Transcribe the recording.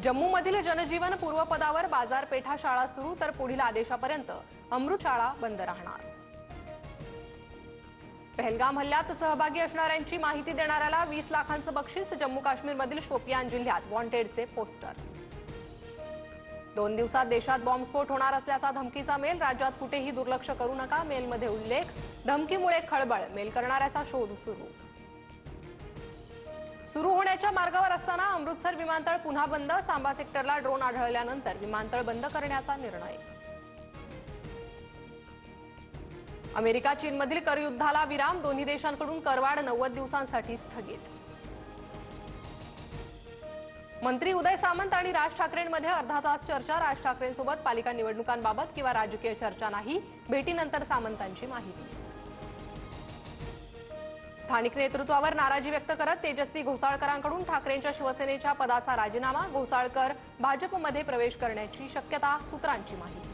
जम्मूमधील जनजीवन पूर्वपदावर, बाजारपेठा, शाळा सुरू तर पुढील आदेशापर्यंत अमृत शाळा बंद राहणार। पहलगाम हल्ल्यात सहभागी असणाऱ्यांची माहिती देणाऱ्याला 20 लाखांचं बक्षीस, जम्मू काश्मीरमधील शोपियान जिल्ह्यात वॉन्टेडचे पोस्टर। 2 दिवसात देशात बॉम्बस्फोट होणार असल्याचा धमकीचा मेल, राज्यात कुठेही दुर्लक्ष करू नका मेलमध्ये उल्लेख, धमकीमुळे खळबळ, मेल करणाऱ्याचा शोध सुरू होण्याच्या मार्गावर असताना अमृतसर विमानतळ पुन्हा बंद, सांबा सेक्टरला ड्रोन आढळल्यानंतर विमानतळ बंद करण्याचा निर्णय। अमेरिका चीनमधील करयुद्धाला विराम, दोन्ही देशांकडून करवाढ 90 दिवसांसाठी स्थगित। मंत्री उदय सामंत आणि राज ठाकरेंमध्ये अर्धा तास चर्चा, राज ठाकरेंसोबत पालिका निवडणुकांबाबत किंवा राजकीय चर्चा नाही, भेटीनंतर सामंतांची माहिती। स्थानिक नेतृत्वावर नाराजी व्यक्त करत तेजस्वी घोसाळकरांकडून ठाकरेंच्या शिवसेनेच्या पदाचा राजीनामा, घोसाळकर भाजपमध्ये प्रवेश करण्याची शक्यता, सूत्रांची माहिती।